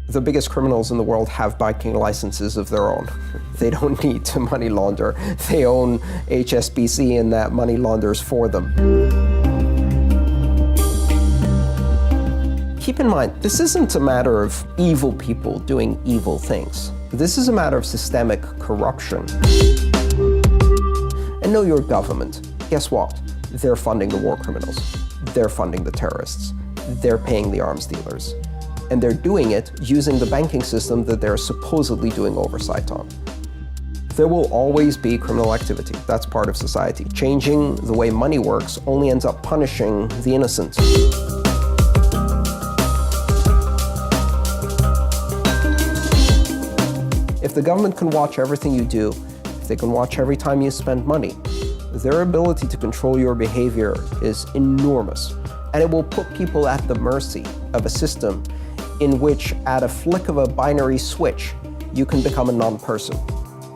The biggest criminals in the world have banking licenses of their own. They don't need to money launder. They own HSBC and that money launders for them. Keep in mind, this isn't a matter of evil people doing evil things. This is a matter of systemic corruption. And know your government. Guess what? They're funding the war criminals. They're funding the terrorists. They're paying the arms dealers. And they're doing it using the banking system that they're supposedly doing oversight on. There will always be criminal activity. That's part of society. Changing the way money works only ends up punishing the innocent. If the government can watch everything you do, if they can watch every time you spend money, their ability to control your behavior is enormous. And it will put people at the mercy of a system in which, at a flick of a binary switch, you can become a non-person.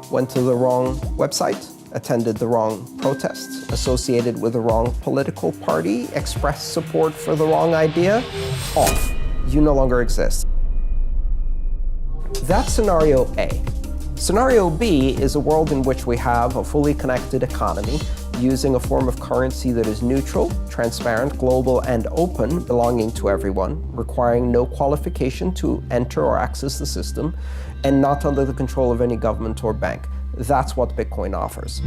Went to the wrong website, attended the wrong protests, associated with the wrong political party, expressed support for the wrong idea, off. You no longer exist. That's scenario A. Scenario B is a world in which we have a fully connected economy using a form of currency that is neutral, transparent, global, and open, belonging to everyone, requiring no qualification to enter or access the system, and not under the control of any government or bank. That's what Bitcoin offers.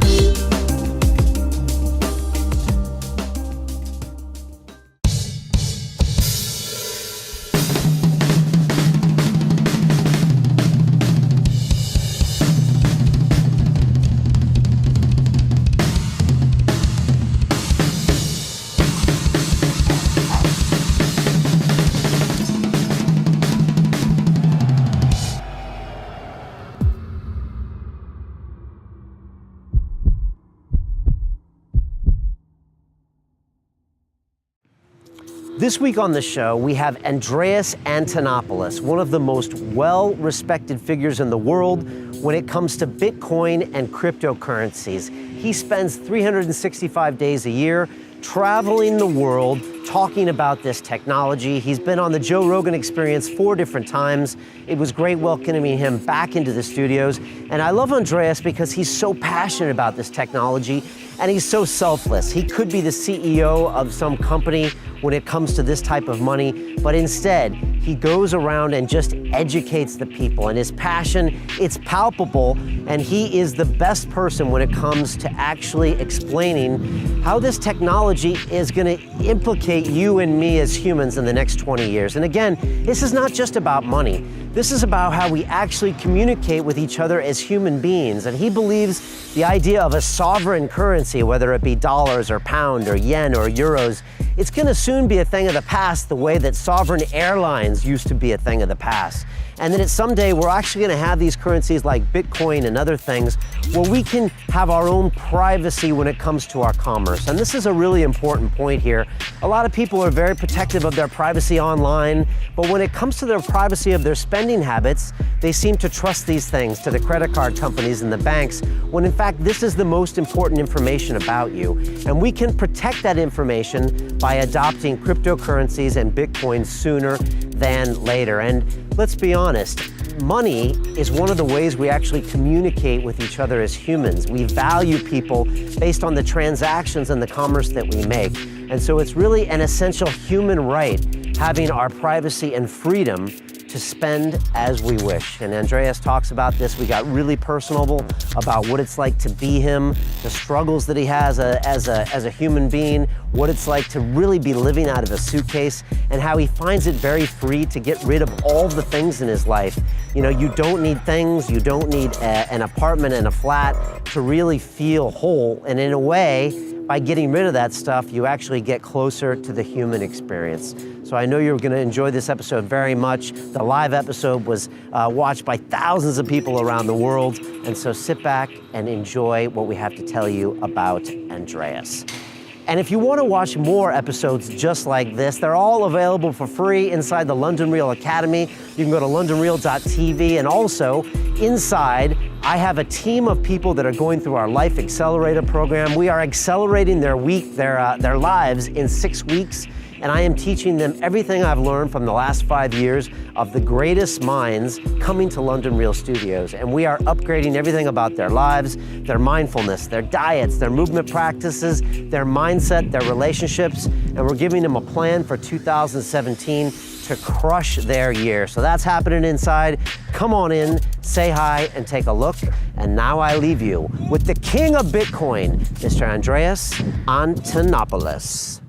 This week on the show, we have Andreas Antonopoulos, one of the most well-respected figures in the world when it comes to Bitcoin and cryptocurrencies. He spends 365 days a year traveling the world, talking about this technology. He's been on the Joe Rogan Experience 4 different times. It was great welcoming him back into the studios. And I love Andreas because he's so passionate about this technology and he's so selfless. He could be the CEO of some company when it comes to this type of money, but instead, he goes around and just educates the people. And his passion, it's palpable, and he is the best person when it comes to actually explaining how this technology is gonna implicate you and me as humans in the next 20 years. And again, this is not just about money. This is about how we actually communicate with each other as human beings. And he believes the idea of a sovereign currency, whether it be dollars or pound or yen or euros, it's gonna soon be a thing of the past the way that sovereign airlines used to be a thing of the past. And then someday we're actually gonna have these currencies like Bitcoin and other things where we can have our own privacy when it comes to our commerce. And this is a really important point here. A lot of people are very protective of their privacy online, but when it comes to their privacy of their spending habits, they seem to trust these things to the credit card companies and the banks, when in fact this is the most important information about you. And we can protect that information by adopting cryptocurrencies and Bitcoin sooner than later. And let's be honest, money is one of the ways we actually communicate with each other as humans. We value people based on the transactions and the commerce that we make. And so it's really an essential human right, having our privacy and freedom to spend as we wish. And Andreas talks about this. We got really personable about what it's like to be him, the struggles that he has as a human being, what it's like to really be living out of a suitcase, and how he finds it very free to get rid of all the things in his life. You know, you don't need things, you don't need an apartment and a flat to really feel whole. And in a way, by getting rid of that stuff, you actually get closer to the human experience. So I know you're gonna enjoy this episode very much. The live episode was watched by thousands of people around the world. And so sit back and enjoy what we have to tell you about Andreas. And if you want to watch more episodes just like this, they're all available for free inside the London Real Academy. You can go to londonreal.tv, and also inside, I have a team of people that are going through our Life Accelerator program. We are accelerating their lives in 6 weeks. and I am teaching them everything I've learned from the last 5 years of the greatest minds coming to London Real Studios. And we are upgrading everything about their lives, their mindfulness, their diets, their movement practices, their mindset, their relationships, and we're giving them a plan for 2017 to crush their year. So that's happening inside. Come on in, say hi, and take a look. And now I leave you with the king of Bitcoin, Mr. Andreas Antonopoulos.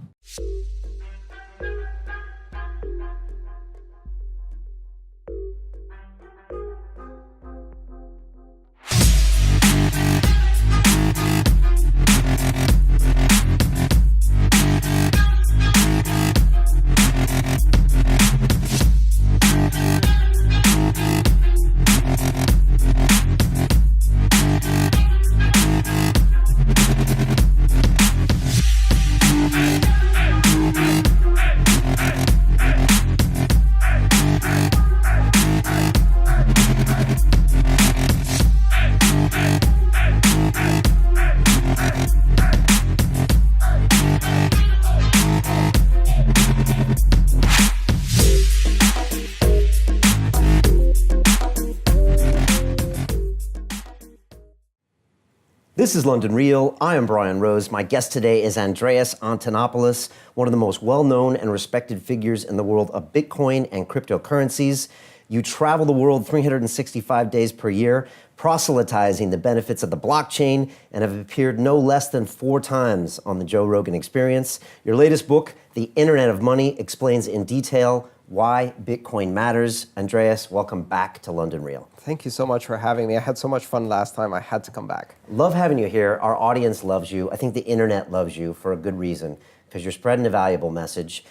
This is London Real. I am Brian Rose. My guest today is Andreas Antonopoulos, one of the most well-known and respected figures in the world of Bitcoin and cryptocurrencies. You travel the world 365 days per year, proselytizing the benefits of the blockchain, and have appeared no less than 4 times on the Joe Rogan Experience. Your latest book, The Internet of Money, explains in detail why Bitcoin matters. Andreas, welcome back to London Real. Thank you so much for having me. I had so much fun last time, I had to come back. Love having you here. Our audience loves you. I think the internet loves you for a good reason, because you're spreading a valuable message.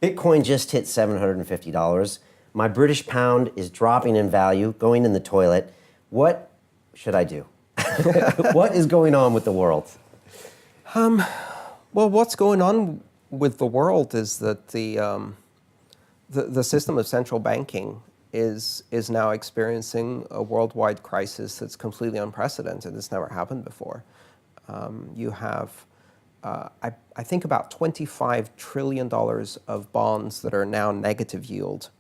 Bitcoin just hit $750. My British pound is dropping in value, going in the toilet. What should I do? What is going on with the world? Well, what's going on with the world is that the system of central banking is now experiencing a worldwide crisis that's completely unprecedented. It's never happened before. You have, I think, about $25 trillion of bonds that are now negative yield,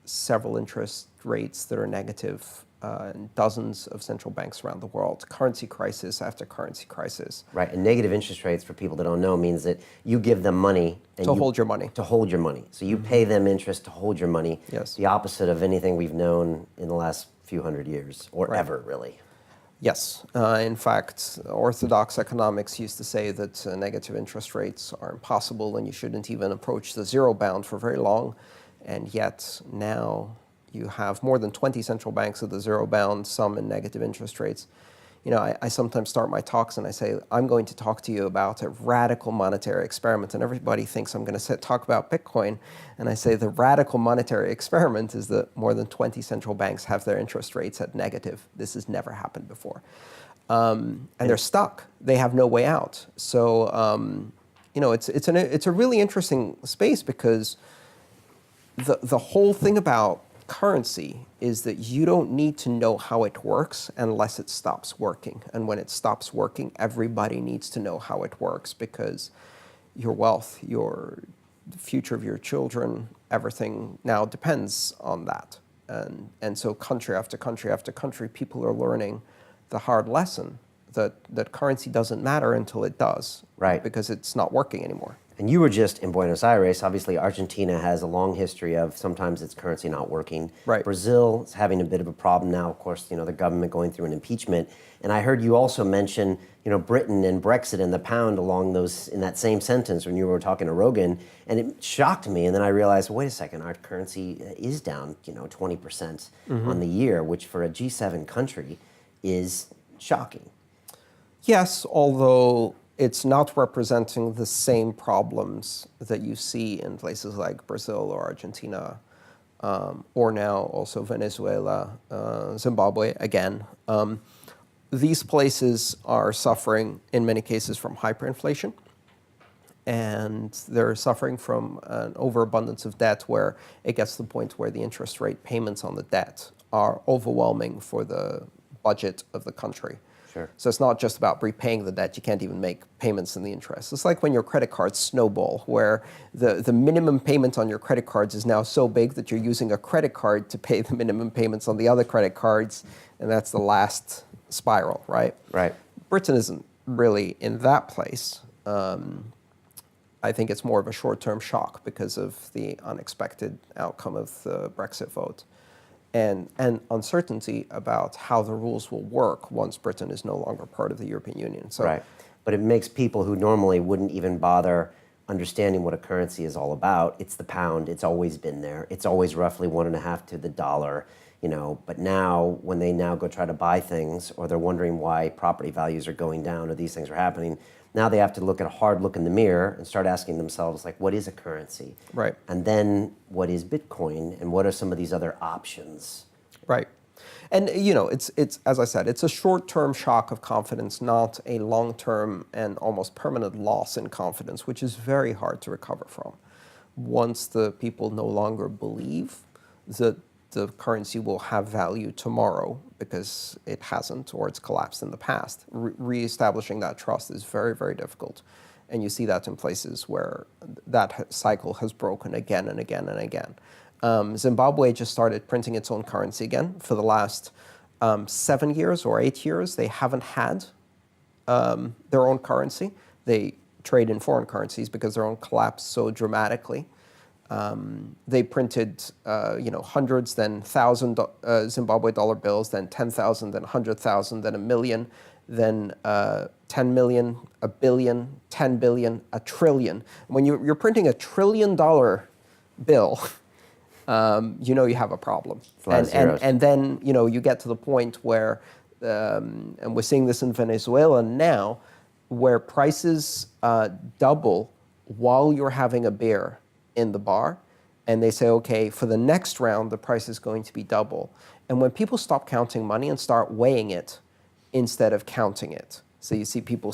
several interest rates that are negative, and dozens of central banks around the world, currency crisis after currency crisis. Right, and negative interest rates, for people that don't know, means that you give them money. And to hold your money. To hold your money. So you pay them interest to hold your money. Yes. The opposite of anything we've known in the last few hundred years, or ever, really. Yes. In fact, orthodox economics used to say that negative interest rates are impossible and you shouldn't even approach the zero bound for very long. And yet now you have more than 20 central banks at the zero bound, some in negative interest rates. You know, I sometimes start my talks and I say, I'm going to talk to you about a radical monetary experiment. And everybody thinks I'm going to talk about Bitcoin. And I say the radical monetary experiment is that more than 20 central banks have their interest rates at negative. This has never happened before. And they're stuck. They have no way out. So, you know, it's a really interesting space, because the whole thing about currency is that you don't need to know how it works unless it stops working. And when it stops working, everybody needs to know how it works, because your wealth, the future of your children, everything now depends on that. And so country after country after country, people are learning the hard lesson that currency doesn't matter until it does. Right. Because it's not working anymore. And you were just in Buenos Aires. Obviously, Argentina has a long history of sometimes its currency not working. Right. Brazil is having a bit of a problem now. Of course, you know, the government going through an impeachment. And I heard you also mention, you know, Britain and Brexit and the pound in that same sentence when you were talking to Rogan. And it shocked me. And then I realized, wait a second, our currency is down, you know, 20% on the year, which for a G7 country is shocking. Yes, although it's not representing the same problems that you see in places like Brazil or Argentina, or now also Venezuela, Zimbabwe again. These places are suffering, in many cases, from hyperinflation. And they're suffering from an overabundance of debt, where it gets to the point where the interest rate payments on the debt are overwhelming for the budget of the country. Sure. So it's not just about repaying the debt. You can't even make payments in the interest. It's like when your credit cards snowball, where the minimum payment on your credit cards is now so big that you're using a credit card to pay the minimum payments on the other credit cards, and that's the last spiral, right? Right. Britain isn't really in that place. I think it's more of a short-term shock because of the unexpected outcome of the Brexit vote and uncertainty about how the rules will work once Britain is no longer part of the European Union. So, right. But it makes people who normally wouldn't even bother understanding what a currency is all about. It's the pound. It's always been there. It's always roughly 1.5 to the dollar. But now when they now go try to buy things, or they're wondering why property values are going down or these things are happening, now they have to look at a hard look in the mirror and start asking themselves, like, what is a currency? right. And then what is Bitcoin, and what are some of these other options? Right. And, it's as I said, it's a short-term shock of confidence, not a long-term and almost permanent loss in confidence, which is very hard to recover from. Once the people no longer believe that the currency will have value tomorrow because it hasn't or it's collapsed in the past, reestablishing that trust is very, very difficult. And you see that in places where that cycle has broken again and again and again. Zimbabwe just started printing its own currency again. For the last 7 years or 8 years, they haven't had their own currency. They trade in foreign currencies because their own collapsed so dramatically. They printed, hundreds, then 1,000 Zimbabwe dollar bills, then 10,000, then 100,000, then 1 million, then 10 million, 1 billion, 10 billion, 1 trillion. When you're printing $1 trillion bill, you have a problem. And then, you get to the point where, and we're seeing this in Venezuela now, where prices double while you're having a beer in the bar, and they say, okay, for the next round, the price is going to be double. And when people stop counting money and start weighing it instead of counting it, so you see people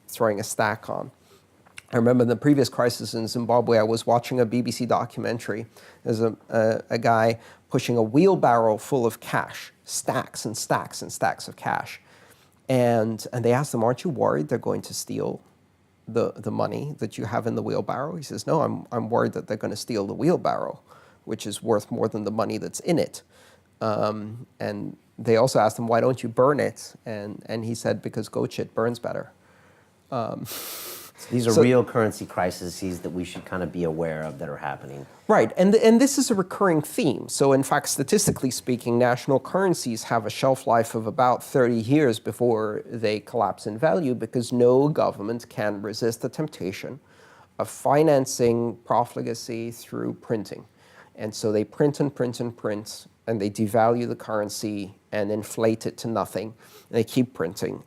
throwing a stack on. I remember in the previous crisis in Zimbabwe, I was watching a BBC documentary. There's a guy pushing a wheelbarrow full of cash, stacks and stacks and stacks of cash. And they asked him, aren't you worried they're going to steal the money that you have in the wheelbarrow? He says, no, I'm worried that they're going to steal the wheelbarrow, which is worth more than the money that's in it. And they also asked him, why don't you burn it? And he said, because goat shit burns better. These are real currency crises that we should kind of be aware of that are happening. Right, and this is a recurring theme. So in fact, statistically speaking, national currencies have a shelf life of about 30 years before they collapse in value because no government can resist the temptation of financing profligacy through printing. And so they print and print and print, and they devalue the currency and inflate it to nothing. They keep printing,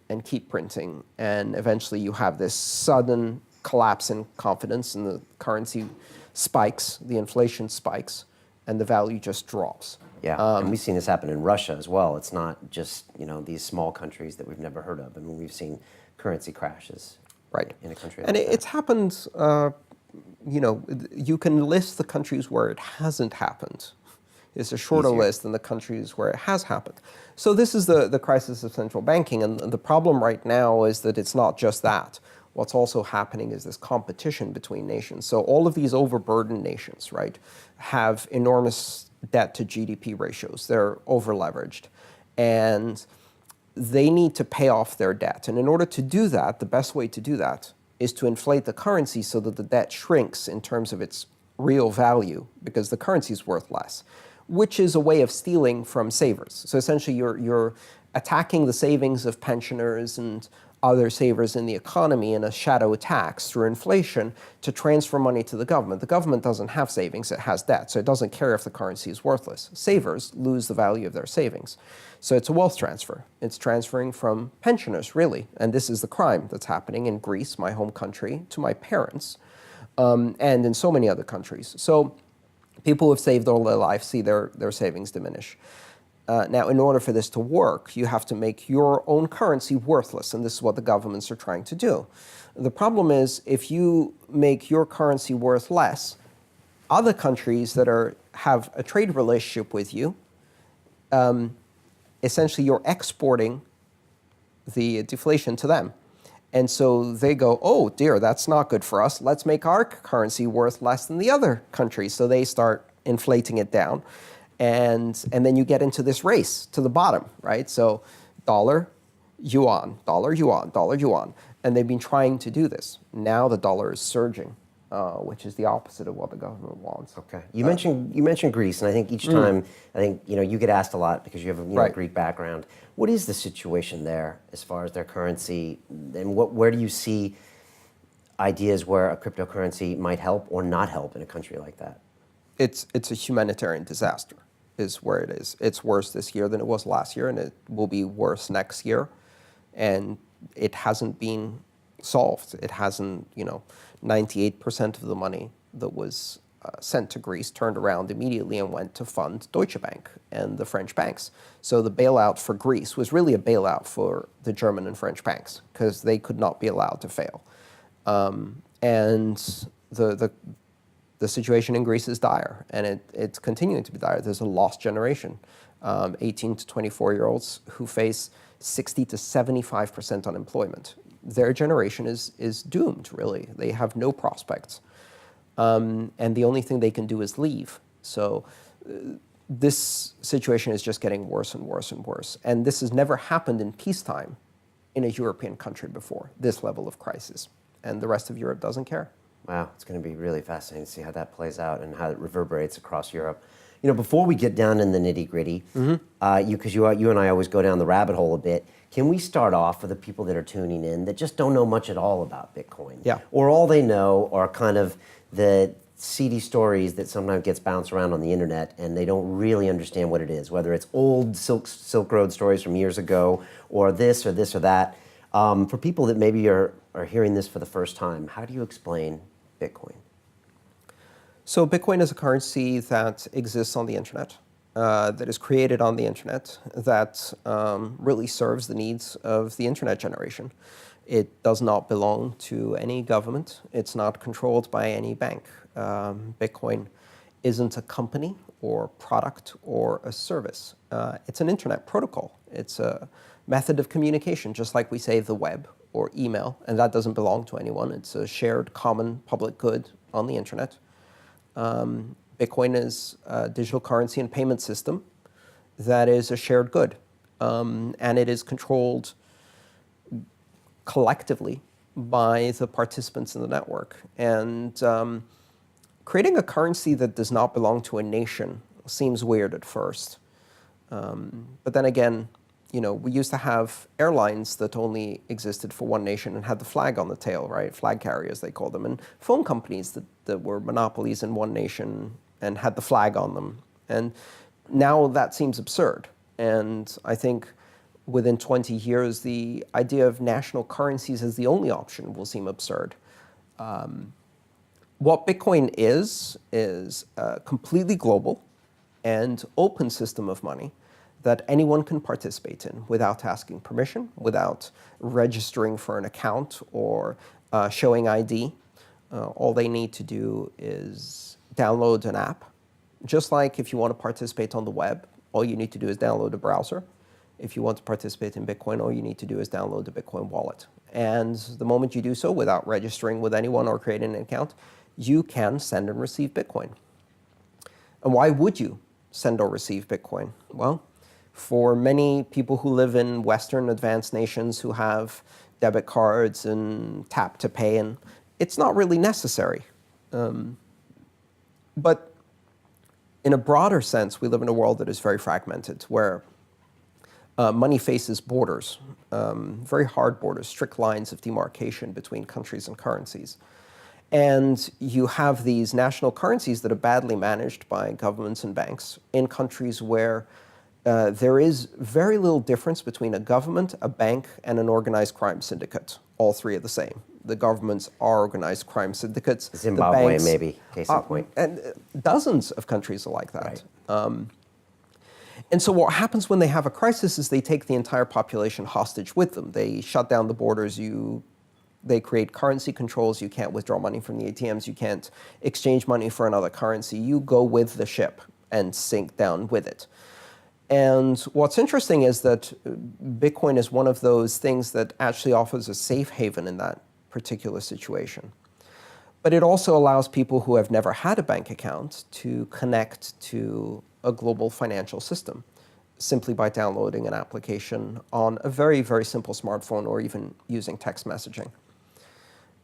and eventually you have this sudden collapse in confidence, and the currency spikes, the inflation spikes, and the value just drops. Yeah, and we've seen this happen in Russia as well. It's not just these small countries that we've never heard of. I mean, we've seen currency crashes in a country. And it's happened. You can list the countries where it hasn't happened. It's a shorter list than the countries where it has happened. So this is the crisis of central banking, and the problem right now is that it's not just that. What's also happening is this competition between nations. So all of these overburdened nations, right, have enormous debt to GDP ratios. They're over-leveraged, and they need to pay off their debt. And in order to do that, the best way to do that is to inflate the currency so that the debt shrinks in terms of its real value, because the currency is worth less, which is a way of stealing from savers. So essentially you're attacking the savings of pensioners and other savers in the economy in a shadow tax through inflation to transfer money to the government. The government doesn't have savings, it has debt, so it doesn't care if the currency is worthless. Savers lose the value of their savings. So it's a wealth transfer. It's transferring from pensioners, really. And this is the crime that's happening in Greece, my home country, to my parents, and in so many other countries. So people who have saved all their life see their savings diminish. Now, in order for this to work, you have to make your own currency worthless, and this is what the governments are trying to do. The problem is, if you make your currency worth less, other countries that have a trade relationship with you, essentially you're exporting the deflation to them. And so they go, oh dear, that's not good for us. Let's make our currency worth less than the other countries. So they start inflating it down. And then you get into this race to the bottom, right? So dollar, yuan, dollar, yuan, dollar, yuan. And they've been trying to do this. Now the dollar is surging, which is the opposite of what the government wants. Okay. You mentioned Greece, and I think each time, you get asked a lot because you have a Greek background. What is the situation there as far as their currency, and where do you see ideas where a cryptocurrency might help or not help in a country like that? It's a humanitarian disaster is where it is. It's worse this year than it was last year, and it will be worse next year. And it hasn't been solved. It hasn't, 98% of the money that was sent to Greece turned around immediately and went to fund Deutsche Bank and the French banks. So the bailout for Greece was really a bailout for the German and French banks because they could not be allowed to fail. And the situation in Greece is dire, and it's continuing to be dire. There's a lost generation, 18 to 24-year-olds who face 60 to 75% unemployment. Their generation is doomed, really. They have no prospects. And the only thing they can do is leave. So this situation is just getting worse and worse and worse. And this has never happened in peacetime in a European country before, this level of crisis. And the rest of Europe doesn't care. Wow, it's going to be really fascinating to see how that plays out and how it reverberates across Europe. Before we get down in the nitty-gritty, because you and I always go down the rabbit hole a bit, can we start off for the people that are tuning in that just don't know much at all about Bitcoin? Yeah. Or all they know are kind of the seedy stories that sometimes gets bounced around on the internet, and they don't really understand what it is, whether it's old Silk Road stories from years ago, or this or that. For people that maybe are hearing this for the first time, how do you explain Bitcoin? So Bitcoin is a currency that exists on the internet, that is created on the internet, that really serves the needs of the internet generation. It does not belong to any government. It's not controlled by any bank. Bitcoin isn't a company or product or a service. It's an internet protocol. It's a method of communication, just like we say the web or email, and that doesn't belong to anyone. It's a shared common public good on the internet. Bitcoin is a digital currency and payment system that is a shared good, and it is controlled collectively by the participants in the network. And creating a currency that does not belong to a nation seems weird at first. But then again, we used to have airlines that only existed for one nation and had the flag on the tail, right? Flag carriers, they call them. And phone companies that were monopolies in one nation and had the flag on them. And now that seems absurd. And I think within 20 years, the idea of national currencies as the only option will seem absurd. What Bitcoin is a completely global and open system of money that anyone can participate in without asking permission, without registering for an account or showing ID. All they need to do is download an app. Just like if you want to participate on the web, all you need to do is download a browser. If you want to participate in Bitcoin, all you need to do is download the Bitcoin wallet. And the moment you do so without registering with anyone or creating an account, you can send and receive Bitcoin. And why would you send or receive Bitcoin? Well, for many people who live in Western advanced nations who have debit cards and tap to pay, and it's not really necessary. But in a broader sense, we live in a world that is very fragmented, where money faces borders, very hard borders, strict lines of demarcation between countries and currencies. And you have these national currencies that are badly managed by governments and banks in countries where there is very little difference between a government, a bank, and an organized crime syndicate. All three are the same. The governments are organized crime syndicates. Zimbabwe, the banks, maybe, case in point. And dozens of countries are like that. Right. And so what happens when they have a crisis is they take the entire population hostage with them. They shut down the borders. They create currency controls. You can't withdraw money from the ATMs. You can't exchange money for another currency. You go with the ship and sink down with it. And what's interesting is that Bitcoin is one of those things that actually offers a safe haven in that particular situation. But it also allows people who have never had a bank account to connect to a global financial system simply by downloading an application on a very, very simple smartphone or even using text messaging.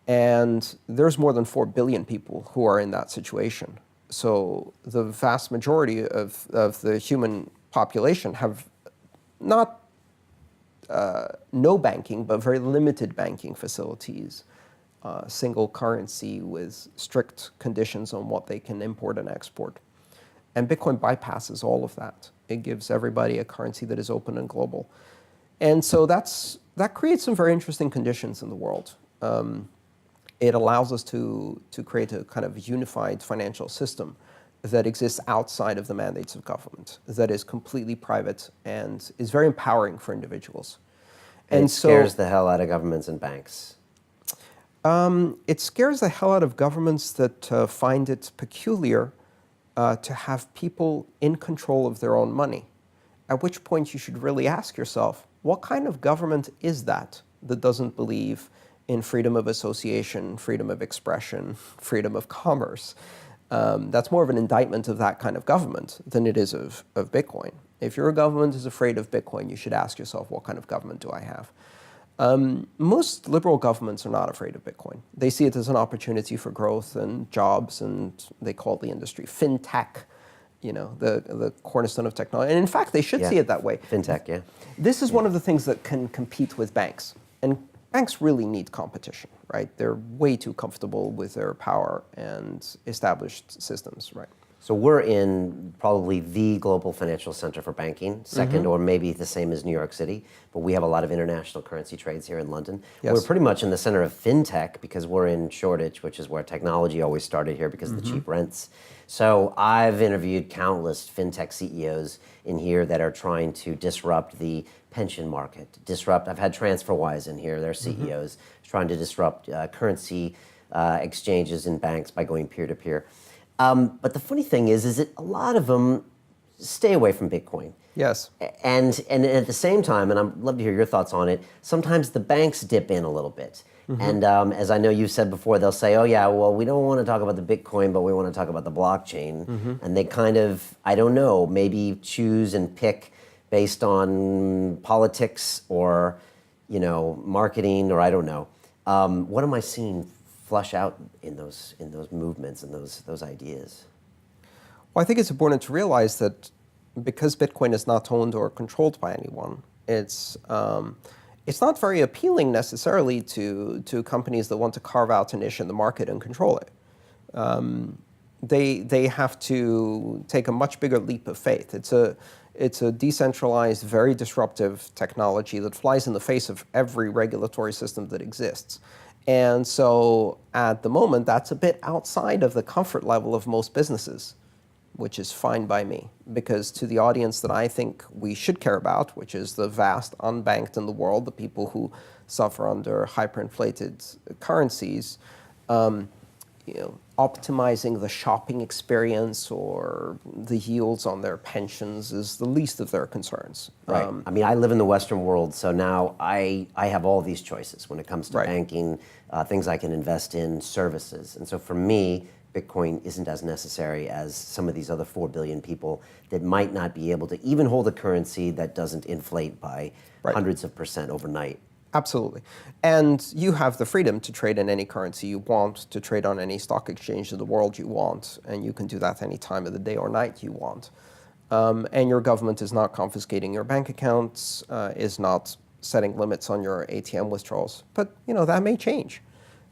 And there's more than 4 billion people who are in that situation. So the vast majority of the human population have not no banking, but very limited banking facilities, single currency with strict conditions on what they can import and export. And Bitcoin bypasses all of that. It gives everybody a currency that is open and global. And so that creates some very interesting conditions in the world. It allows us to create a kind of unified financial system that exists outside of the mandates of government, that is completely private and is very empowering for individuals. And it scares the hell out of governments and banks. It scares the hell out of governments that find it peculiar to have people in control of their own money, at which point you should really ask yourself, what kind of government is that doesn't believe in freedom of association, freedom of expression, freedom of commerce? That's more of an indictment of that kind of government than it is of Bitcoin. If your government is afraid of Bitcoin, you should ask yourself, what kind of government do I have? Most liberal governments are not afraid of Bitcoin. They see it as an opportunity for growth and jobs, and they call the industry fintech, the cornerstone of technology. And in fact, they should see it that way. Fintech, yeah. This is one of the things that can compete with banks. And banks really need competition, right? They're way too comfortable with their power and established systems, right? So we're in probably the global financial center for banking, second or maybe the same as New York City, but we have a lot of international currency trades here in London. Yes. We're pretty much in the center of fintech because we're in Shoreditch, which is where technology always started here because of the cheap rents. So I've interviewed countless fintech CEOs in here that are trying to disrupt the pension market, I've had TransferWise in here, their CEOs, trying to disrupt currency exchanges in banks by going peer-to-peer. But the funny thing is that a lot of them stay away from Bitcoin. Yes. And at the same time, and I'd love to hear your thoughts on it, sometimes the banks dip in a little bit. And as I know you've said before, they'll say, oh yeah, well, we don't want to talk about the Bitcoin, but we want to talk about the blockchain. And they kind of, I don't know, maybe choose and pick based on politics or, marketing, or I don't know. What am I seeing flush out in those movements and those ideas? Well, I think it's important to realize that because Bitcoin is not owned or controlled by anyone, it's not very appealing necessarily to companies that want to carve out a niche in the market and control it. They have to take a much bigger leap of faith. It's a decentralized, very disruptive technology that flies in the face of every regulatory system that exists. And so at the moment, that's a bit outside of the comfort level of most businesses, which is fine by me. Because to the audience that I think we should care about, which is the vast unbanked in the world, the people who suffer under hyperinflated currencies, optimizing the shopping experience or the yields on their pensions is the least of their concerns. Right. I mean, I live in the Western world, so now I have all these choices when it comes to banking, things I can invest in, services. And so for me, Bitcoin isn't as necessary as some of these other 4 billion people that might not be able to even hold a currency that doesn't inflate by hundreds of % overnight. Absolutely. And you have the freedom to trade in any currency you want, to trade on any stock exchange in the world you want, and you can do that any time of the day or night you want. And your government is not confiscating your bank accounts, is not setting limits on your ATM withdrawals. But, that may change.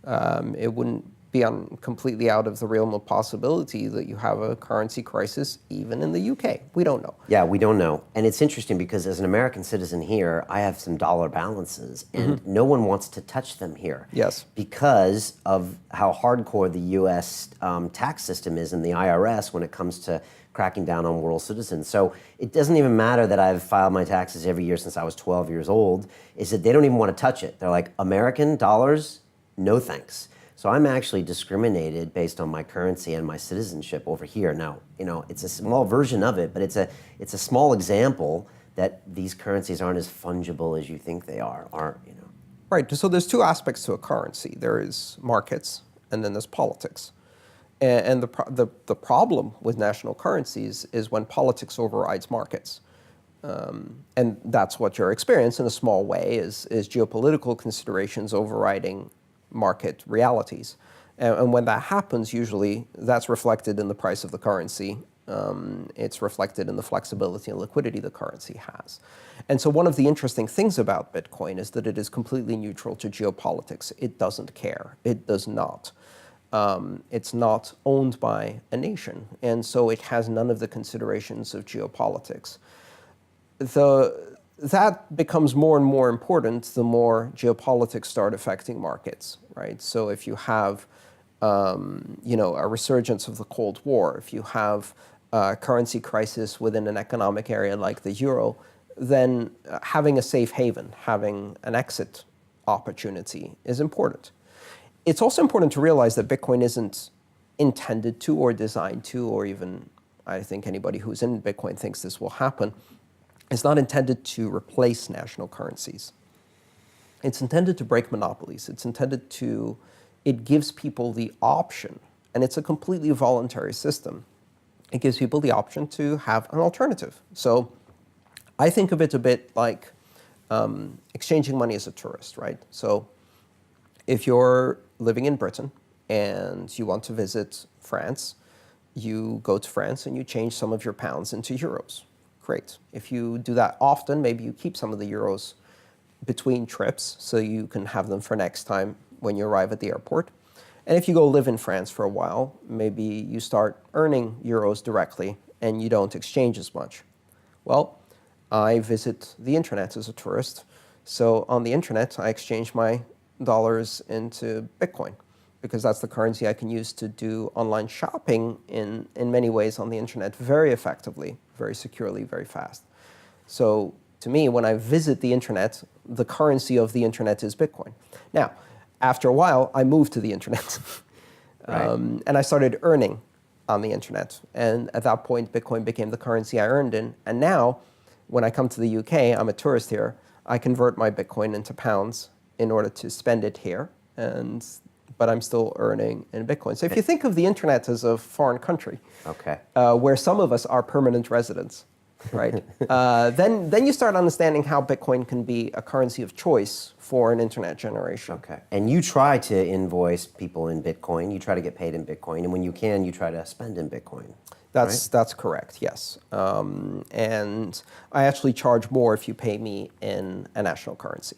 It wouldn't be completely out of the realm of possibility that you have a currency crisis even in the UK. We don't know. Yeah, we don't know. And it's interesting because as an American citizen here, I have some dollar balances and no one wants to touch them here. Yes. Because of how hardcore the US tax system is and the IRS when it comes to cracking down on world citizens. So it doesn't even matter that I've filed my taxes every year since I was 12 years old, is that they don't even want to touch it. They're like, American dollars, no thanks. So I'm actually discriminated based on my currency and my citizenship over here. Now, it's a small version of it, but it's a small example that these currencies aren't as fungible as you think they aren't. Right, so there's two aspects to a currency. There is markets, and then there's politics. And the problem with national currencies is when politics overrides markets. And that's what you're experiencing in a small way is geopolitical considerations overriding market realities. And when that happens, usually that's reflected in the price of the currency. It's reflected in the flexibility and liquidity the currency has. And so one of the interesting things about Bitcoin is that it is completely neutral to geopolitics. It doesn't care. It does not. It's not owned by a nation. And so it has none of the considerations of geopolitics. That becomes more and more important the more geopolitics start affecting markets, right? So if you have a resurgence of the Cold War, if you have a currency crisis within an economic area like the euro, then having a safe haven, having an exit opportunity is important. It's also important to realize that Bitcoin isn't intended to or designed to, or even I think anybody who's in Bitcoin thinks this will happen. It's not intended to replace national currencies. It's intended to break monopolies. It gives people the option, and it's a completely voluntary system. It gives people the option to have an alternative. So I think of it a bit like exchanging money as a tourist, right? So if you're living in Britain and you want to visit France, you go to France and you change some of your pounds into euros. Great. If you do that often, maybe you keep some of the euros between trips so you can have them for next time when you arrive at the airport. And if you go live in France for a while, maybe you start earning euros directly and you don't exchange as much. Well, I visit the internet as a tourist. So on the internet, I exchange my dollars into Bitcoin because that's the currency I can use to do online shopping in many ways on the internet very effectively, very securely, very fast. So to me, when I visit the internet, the currency of the internet is Bitcoin. Now, after a while, I moved to the internet. Right. And I started earning on the internet. And at that point, Bitcoin became the currency I earned in. And now, when I come to the UK, I'm a tourist here, I convert my Bitcoin into pounds in order to spend it here. But I'm still earning in Bitcoin. So if you think of the internet as a foreign country, okay, where some of us are permanent residents, right? Then you start understanding how Bitcoin can be a currency of choice for an internet generation. Okay. And you try to invoice people in Bitcoin. You try to get paid in Bitcoin, and when you can, you try to spend in Bitcoin. That's correct. Yes. And I actually charge more if you pay me in a national currency.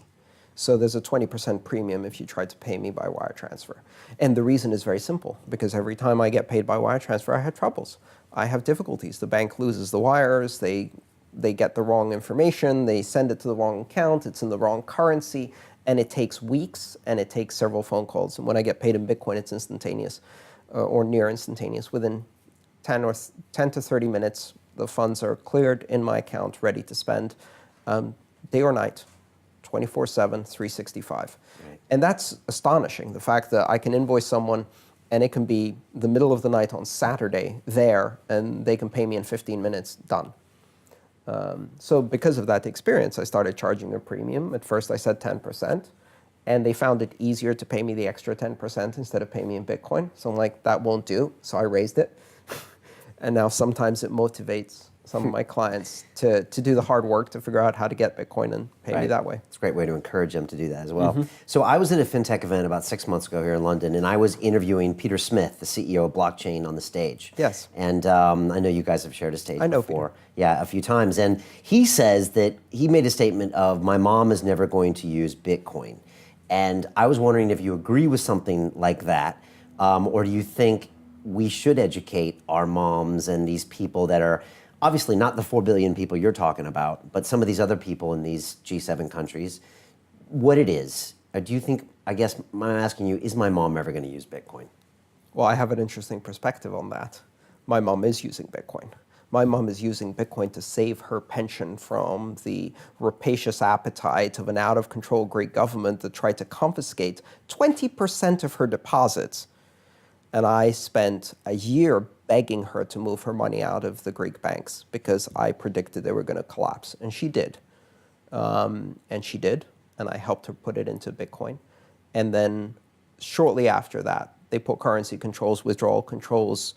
So there's a 20% premium if you try to pay me by wire transfer. And the reason is very simple, because every time I get paid by wire transfer, I have troubles. I have difficulties. The bank loses the wires, they get the wrong information, they send it to the wrong account, it's in the wrong currency, and it takes weeks, and it takes several phone calls. And when I get paid in Bitcoin, it's instantaneous, or near instantaneous. Within 10 to 30 minutes, the funds are cleared in my account, ready to spend, day or night. 24/7, 365. Right. And that's astonishing, the fact that I can invoice someone and it can be the middle of the night on Saturday there, and they can pay me in 15 minutes, done. So because of that experience, I started charging a premium. At first I said 10%, and they found it easier to pay me the extra 10% instead of paying me in Bitcoin. So I'm like, that won't do, so I raised it. And now sometimes it motivates some of my clients to do the hard work to figure out how to get Bitcoin and pay me that way. It's a great way to encourage them to do that as well. Mm-hmm. So I was at a fintech event about 6 months ago here in London, and I was interviewing Peter Smith, the CEO of blockchain, on the stage. Yes. And I know you guys have shared a stage before. Peter. Yeah, a few times. And he says that he made a statement of, my mom is never going to use Bitcoin. And I was wondering if you agree with something like that, or do you think we should educate our moms and these people that are obviously not the 4 billion people you're talking about, but some of these other people in these G7 countries, what it is? Do you think, I guess I'm asking you, is my mom ever going to use Bitcoin? Well, I have an interesting perspective on that. My mom is using Bitcoin. My mom is using Bitcoin to save her pension from the rapacious appetite of an out-of-control Greek government that tried to confiscate 20% of her deposits. And I spent a year begging her to move her money out of the Greek banks because I predicted they were going to collapse. And she did. And I helped her put it into Bitcoin. And then shortly after that, they put currency controls, withdrawal controls,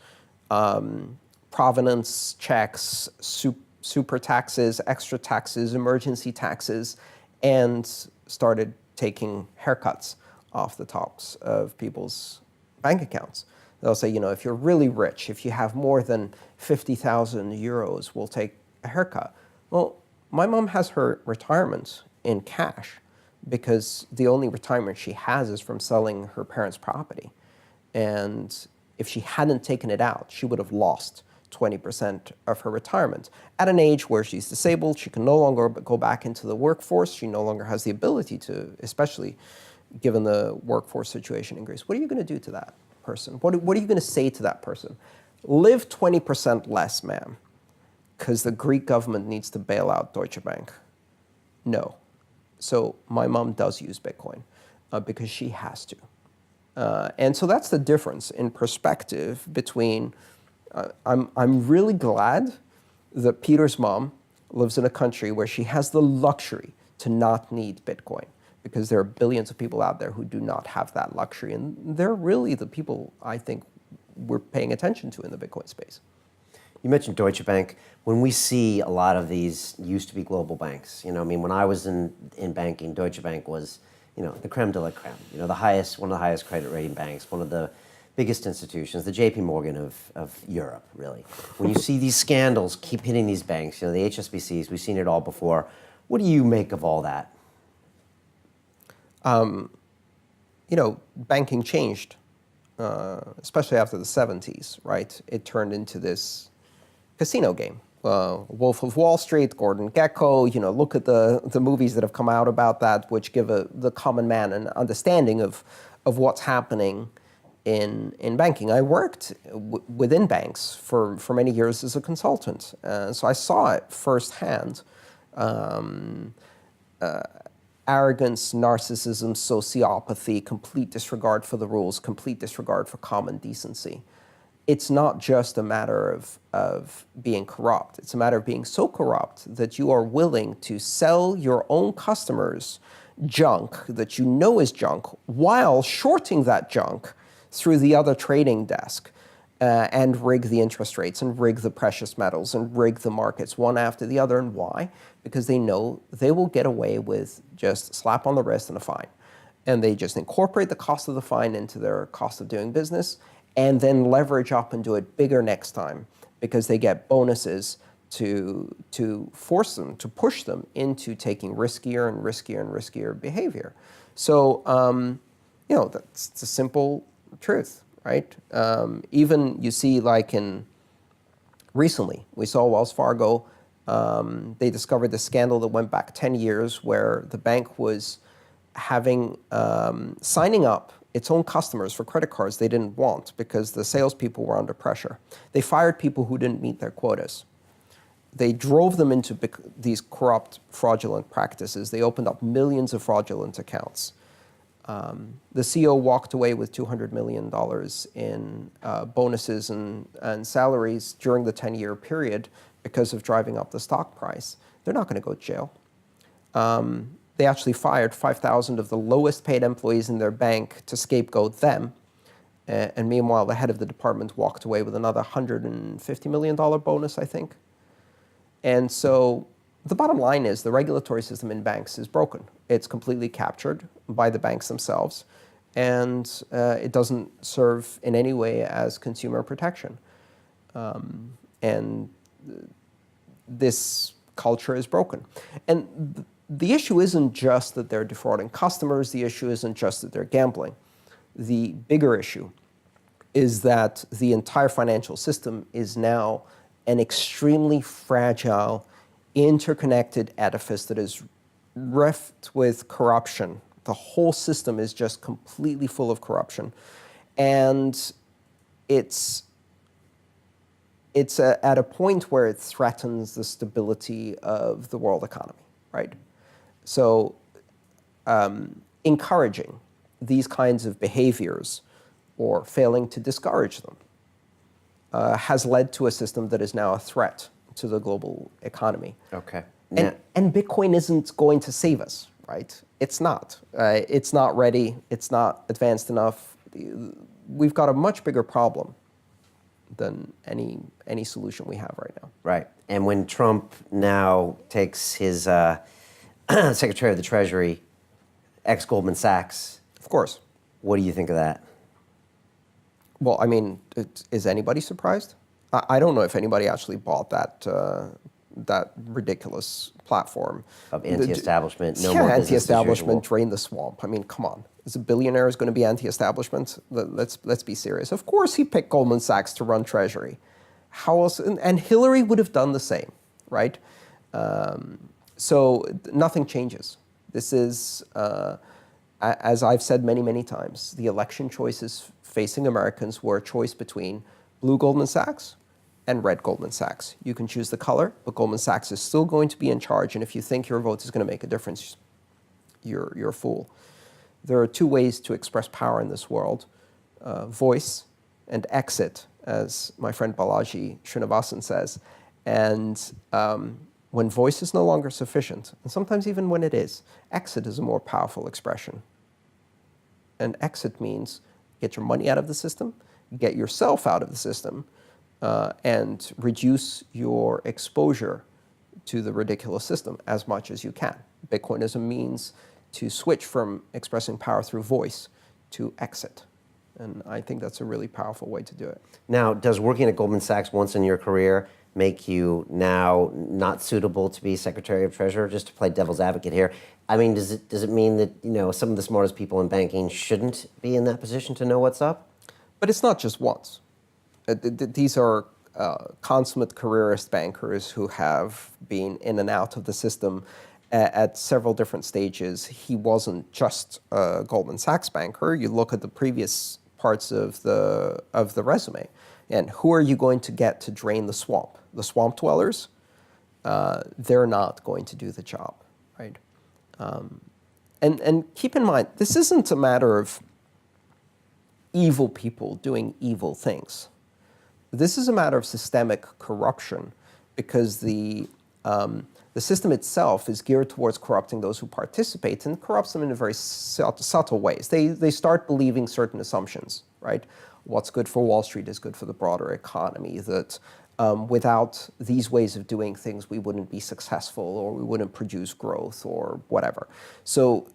provenance checks, super taxes, extra taxes, emergency taxes, and started taking haircuts off the tops of people's bank accounts. They'll say, if you're really rich, if you have more than 50,000 euros, we'll take a haircut. Well, my mom has her retirement in cash because the only retirement she has is from selling her parents' property. And if she hadn't taken it out, she would have lost 20% of her retirement. At an age where she's disabled, she can no longer go back into the workforce. She no longer has the ability to, especially given the workforce situation in Greece. What are you going to do to that person? What are you going to say to that person? Live 20% less, ma'am, because the Greek government needs to bail out Deutsche Bank. No. So my mom does use Bitcoin because she has to. And so that's the difference in perspective between, I'm really glad that Peter's mom lives in a country where she has the luxury to not need Bitcoin, because there are billions of people out there who do not have that luxury. And they're really the people I think we're paying attention to in the Bitcoin space. You mentioned Deutsche Bank. When we see a lot of these used to be global banks, when I was in banking, Deutsche Bank was, the creme de la creme, one of the highest credit rating banks, one of the biggest institutions, the JP Morgan of Europe, really. When you see these scandals keep hitting these banks, the HSBCs, we've seen it all before. What do you make of all that? Banking changed, especially after the 70s, right? It turned into this casino game. Wolf of Wall Street, Gordon Gekko, look at the movies that have come out about that, which give the common man an understanding of what's happening in banking. I worked within banks for many years as a consultant, so I saw it firsthand. Arrogance, narcissism, sociopathy, complete disregard for the rules, complete disregard for common decency. It's not just a matter of being corrupt. It's a matter of being so corrupt that you are willing to sell your own customers junk that you know is junk while shorting that junk through the other trading desk and rig the interest rates and rig the precious metals and rig the markets one after the other. And why? Because they know they will get away with just a slap on the wrist and a fine. And they just incorporate the cost of the fine into their cost of doing business and then leverage up and do it bigger next time because they get bonuses to force them, to push them into taking riskier and riskier and riskier behavior. So, that's the simple truth, right? Even you see recently, we saw Wells Fargo, they discovered the scandal that went back 10 years where the bank was signing up its own customers for credit cards they didn't want because the salespeople were under pressure. They fired people who didn't meet their quotas. They drove them into these corrupt, fraudulent practices. They opened up millions of fraudulent accounts. The CEO walked away with $200 million in bonuses and salaries during the 10-year period because of driving up the stock price. They're not going to go to jail. They actually fired 5,000 of the lowest paid employees in their bank to scapegoat them. And meanwhile, the head of the department walked away with another $150 million bonus, I think. And so the bottom line is the regulatory system in banks is broken. It's completely captured by the banks themselves, and it doesn't serve in any way as consumer protection. And this culture is broken. And the issue isn't just that they're defrauding customers. The issue isn't just that they're gambling. The bigger issue is that the entire financial system is now an extremely fragile, interconnected edifice that is rife with corruption. The whole system is just completely full of corruption. And it's it's at a point where it threatens the stability of the world economy, right? So encouraging these kinds of behaviors or failing to discourage them has led to a system that is now a threat to the global economy. Okay. And Bitcoin isn't going to save us, right? It's not. It's not ready. It's not advanced enough. We've got a much bigger problem than any solution we have right now. Right. And when Trump now takes his Secretary of the Treasury, ex-Goldman Sachs. Of course. What do you think of that? Well, I mean, is anybody surprised? I don't know if anybody actually bought that that ridiculous platform Of anti-establishment, no yeah, more business anti-establishment, as drain the swamp. I mean, come on. Is a billionaire is going to be anti-establishment? Let's be serious. Of course he picked Goldman Sachs to run Treasury. How else? And Hillary would have done the same, right? So nothing changes. This is, as I've said many, many times, the election choices facing Americans were a choice between blue Goldman Sachs and red Goldman Sachs. You can choose the color, but Goldman Sachs is still going to be in charge, and if you think your vote is going to make a difference, you're a fool. There are two ways to express power in this world, voice and exit, as my friend Balaji Srinivasan says. And when voice is no longer sufficient, and sometimes even when it is, exit is a more powerful expression. And exit means get your money out of the system, get yourself out of the system, and reduce your exposure to the ridiculous system as much as you can. Bitcoin is a means to switch from expressing power through voice to exit. And I think that's a really powerful way to do it. Now, does working at Goldman Sachs once in your career make you now not suitable to be Secretary of Treasury? Just to play devil's advocate here, I mean, does it mean that some of the smartest people in banking shouldn't be in that position to know what's up? But it's not just once. These are consummate careerist bankers who have been in and out of the system at several different stages. He wasn't just a Goldman Sachs banker. You look at the previous parts of the resume, and who are you going to get to drain the swamp? The swamp dwellers? They're not going to do the job, right? And keep in mind, this isn't a matter of evil people doing evil things. This is a matter of systemic corruption, because the system itself is geared towards corrupting those who participate, and corrupts them in very subtle ways. They start believing certain assumptions, right? What's good for Wall Street is good for the broader economy, that without these ways of doing things, we wouldn't be successful, or we wouldn't produce growth, or whatever. So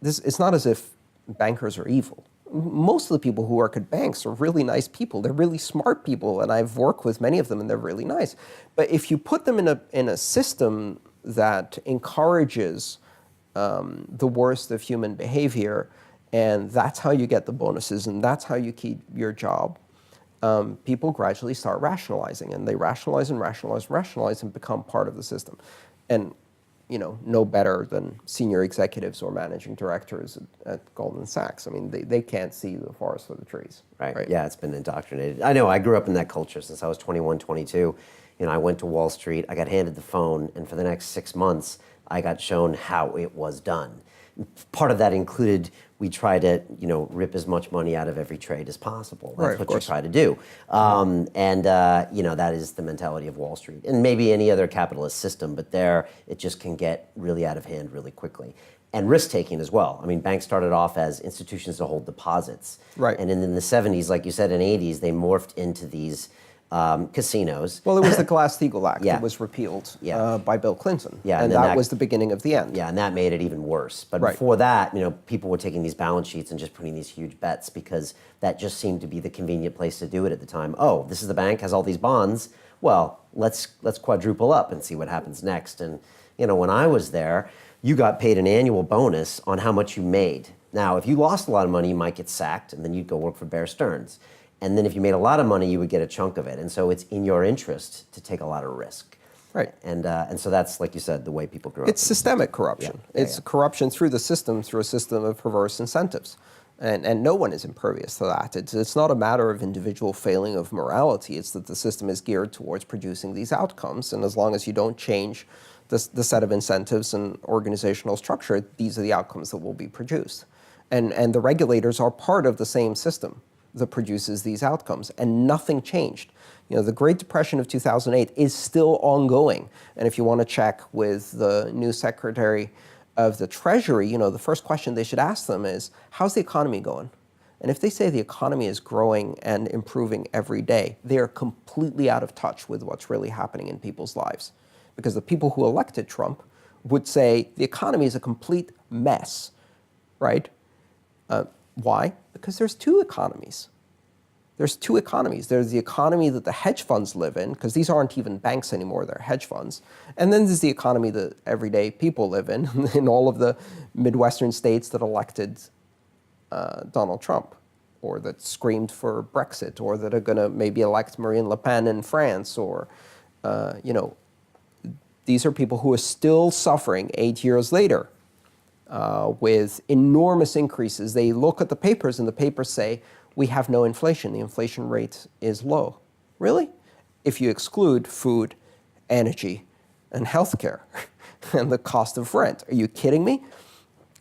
it's not as if bankers are evil. Most of the people who work at banks are really nice people. They're really smart people, and I've worked with many of them, and they're really nice. But if you put them in a system that encourages the worst of human behavior, and that's how you get the bonuses, and that's how you keep your job, people gradually start rationalizing, and they rationalize and rationalize and rationalize and become part of the system. And no better than senior executives or managing directors at Goldman Sachs. I mean, they can't see the forest for the trees. Right. Yeah, it's been indoctrinated. I know, I grew up in that culture since I was 21, 22. I went to Wall Street, I got handed the phone, and for the next 6 months, I got shown how it was done. Part of that included we try to, rip as much money out of every trade as possible. That's what you try to do. That is the mentality of Wall Street. And maybe any other capitalist system, but there it just can get really out of hand really quickly. And risk-taking as well. I mean, banks started off as institutions to hold deposits. Right. And in the 70s, like you said, in the 80s, they morphed into these casinos. Well, it was the Glass-Steagall Act. Yeah. It was repealed by Bill Clinton. Yeah, and that was the beginning of the end. Yeah, and that made it even worse. But before that, people were taking these balance sheets and just putting these huge bets, because that just seemed to be the convenient place to do it at the time. Oh, this is the bank, has all these bonds. Well, let's quadruple up and see what happens next. And when I was there, you got paid an annual bonus on how much you made. Now, if you lost a lot of money, you might get sacked, and then you'd go work for Bear Stearns. And then if you made a lot of money, you would get a chunk of it. And so it's in your interest to take a lot of risk. Right. And so that's, like you said, the way people grew up. It's systemic corruption. It's corruption through the system, through a system of perverse incentives. And no one is impervious to that. It's not a matter of individual failing of morality. It's that the system is geared towards producing these outcomes. And as long as you don't change the set of incentives and organizational structure, these are the outcomes that will be produced. And the regulators are part of the same system that produces these outcomes, and nothing changed. The Great Depression of 2008 is still ongoing. And if you want to check with the new Secretary of the Treasury, the first question they should ask them is, how's the economy going? And if they say the economy is growing and improving every day, they are completely out of touch with what's really happening in people's lives. Because the people who elected Trump would say the economy is a complete mess, right? Why? Because there's two economies. There's two economies. There's the economy that the hedge funds live in, because these aren't even banks anymore, they're hedge funds. And then there's the economy that everyday people live in all of the Midwestern states that elected Donald Trump, or that screamed for Brexit, or that are going to maybe elect Marine Le Pen in France, or, these are people who are still suffering 8 years later with enormous increases. They look at the papers, and the papers say, we have no inflation. The inflation rate is low. Really? If you exclude food, energy, and healthcare, and the cost of rent. Are you kidding me?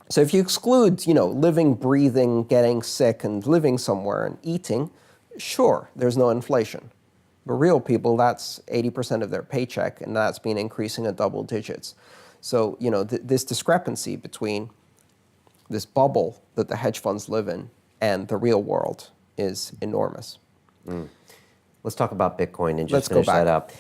So if you exclude, living, breathing, getting sick, and living somewhere and eating, sure, there's no inflation. But real people, that's 80% of their paycheck, and that's been increasing at double digits. So, this discrepancy between this bubble that the hedge funds live in and the real world is enormous. Let's talk about Bitcoin and just finish go back. that up.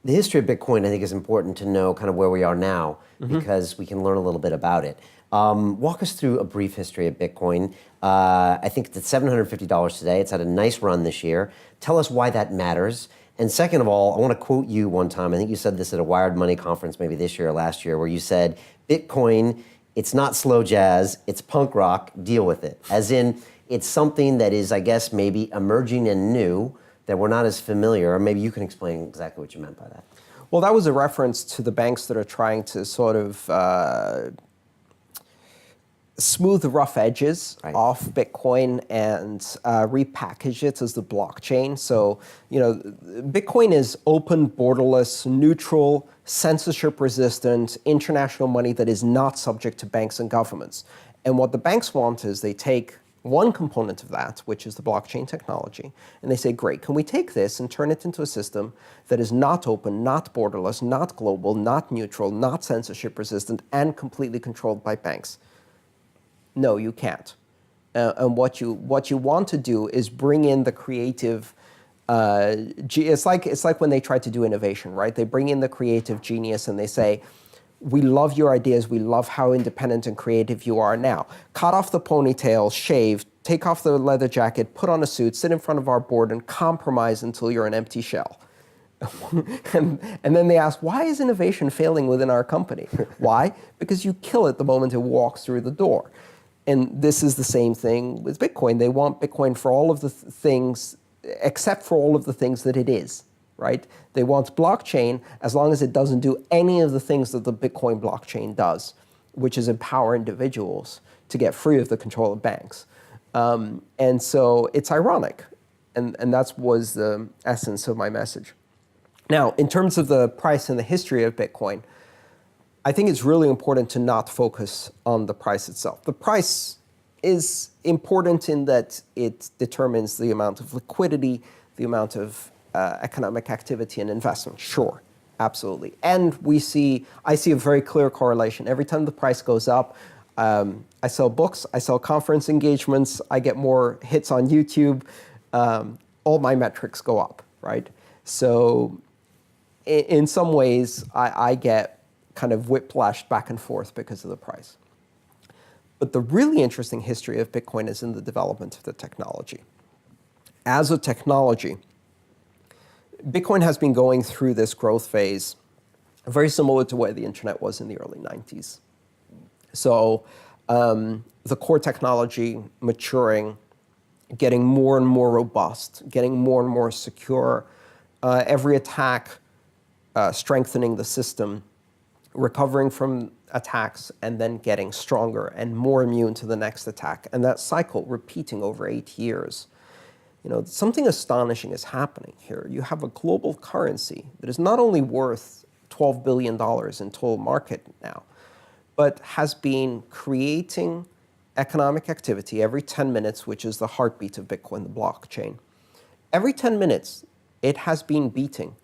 The history of Bitcoin, I think, is important to know kind of where we are now, because we can learn a little bit about it. Walk us through a brief history of Bitcoin. I think it's at $750 today. It's had a nice run this year. Tell us why that matters. And second of all, I want to quote you one time. I think you said this at a Wired Money conference maybe this year or last year, where you said, Bitcoin, it's not slow jazz, it's punk rock, deal with it. As in, it's something that is, I guess, maybe emerging and new, that we're not as familiar, or maybe you can explain exactly what you meant by that. Well, that was a reference to the banks that are trying to sort of smooth the rough edges off Bitcoin and repackage it as the blockchain. So, Bitcoin is open, borderless, neutral, censorship-resistant, international money that is not subject to banks and governments. And what the banks want is they take one component of that, which is the blockchain technology, and they say, great, can we take this and turn it into a system that is not open, not borderless, not global, not neutral, not censorship-resistant, and completely controlled by banks? No, you can't. And what you want to do is bring in the creative. It's like when they try to do innovation, right? They bring in the creative genius and they say, we love your ideas. We love how independent and creative you are. Now, cut off the ponytail, shave, take off the leather jacket, put on a suit, sit in front of our board, and compromise until you're an empty shell. and then they ask, why is innovation failing within our company? Why? Because you kill it the moment it walks through the door. And this is the same thing with Bitcoin. They want Bitcoin for all of the things, except for all of the things that it is, right? They want blockchain as long as it doesn't do any of the things that the Bitcoin blockchain does, which is empower individuals to get free of the control of banks. And so it's ironic. And that was the essence of my message. Now, in terms of the price and the history of Bitcoin, I think it's really important to not focus on the price itself. The price is important in that it determines the amount of liquidity, the amount of economic activity and investment. Sure, absolutely. And I see a very clear correlation. Every time the price goes up, I sell books, I sell conference engagements, I get more hits on YouTube, all my metrics go up, right? So in some ways, I get kind of whiplashed back and forth because of the price. But the really interesting history of Bitcoin is in the development of the technology. As a technology, Bitcoin has been going through this growth phase very similar to where the internet was in the early 90s. So the core technology maturing, getting more and more robust, getting more and more secure, every attack strengthening the system. recovering from attacks and then getting stronger and more immune to the next attack. And that cycle repeating over 8 years. Something astonishing is happening here. You have a global currency that is not only worth $12 billion in total market now, but has been creating economic activity every 10 minutes, which is the heartbeat of Bitcoin, the blockchain. Every 10 minutes, it has been beating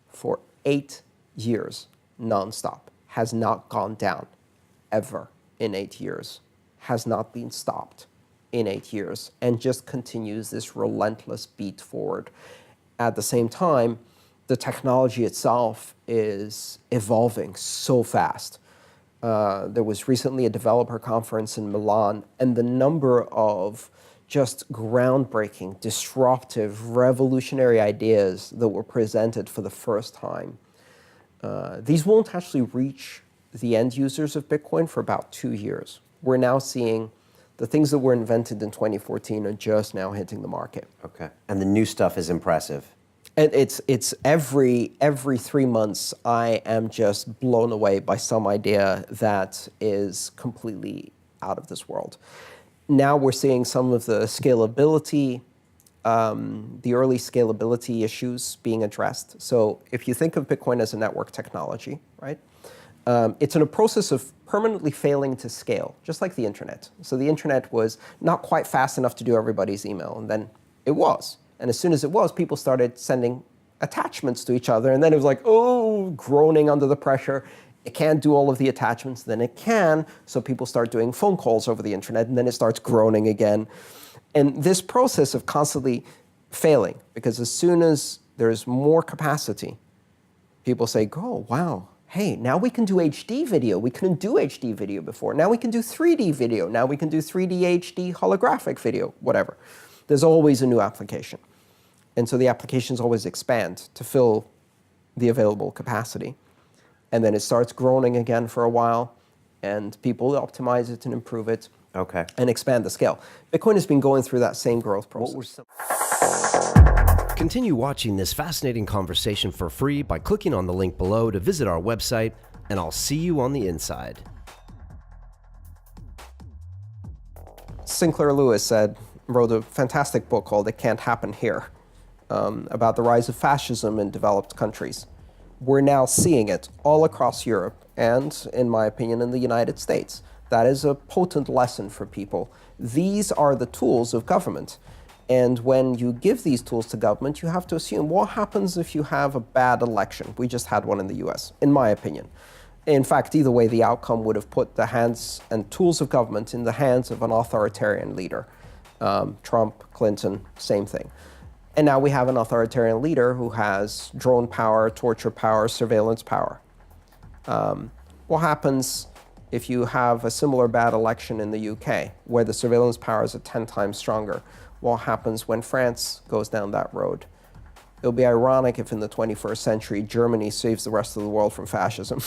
for 8 years nonstop. Has not gone down ever in 8 years. Has not been stopped in 8 years, and just continues this relentless beat forward. At the same time, the technology itself is evolving so fast. There was recently a developer conference in Milan, and the number of just groundbreaking, disruptive, revolutionary ideas that were presented for the first time. These won't actually reach the end users of Bitcoin for about 2 years. We're now seeing the things that were invented in 2014 are just now hitting the market. Okay. And the new stuff is impressive. And it's every 3 months, I am just blown away by some idea that is completely out of this world. Now we're seeing some of the scalability, the early scalability issues being addressed. So if you think of Bitcoin as a network technology, right? It's in a process of permanently failing to scale, just like the internet. So the internet was not quite fast enough to do everybody's email, and then it was. And as soon as it was, people started sending attachments to each other, and then it was like, oh, groaning under the pressure. It can't do all of the attachments, then it can, so people start doing phone calls over the internet, and then it starts groaning again. And this process of constantly failing, because as soon as there's more capacity, people say, oh, wow, hey, now we can do HD video. We couldn't do HD video before. Now we can do 3D video. Now we can do 3D HD holographic video, whatever. There's always a new application. And so the applications always expand to fill the available capacity. And then it starts groaning again for a while, and people optimize it and improve it. Okay. And expand the scale. Bitcoin has been going through that same growth process. Continue watching this fascinating conversation for free by clicking on the link below to visit our website, and I'll see you on the inside. Sinclair Lewis wrote a fantastic book called It Can't Happen Here, about the rise of fascism in developed countries. We're now seeing it all across Europe and, in my opinion, in the United States. That is a potent lesson for people. These are the tools of government. And when you give these tools to government, you have to assume what happens if you have a bad election. We just had one in the US, in my opinion. In fact, either way, the outcome would have put the hands and tools of government in the hands of an authoritarian leader. Trump, Clinton, same thing. And now we have an authoritarian leader who has drone power, torture power, surveillance power. What happens if you have a similar bad election in the UK, where the surveillance powers are 10 times stronger? What happens when France goes down that road? It'll be ironic if in the 21st century, Germany saves the rest of the world from fascism.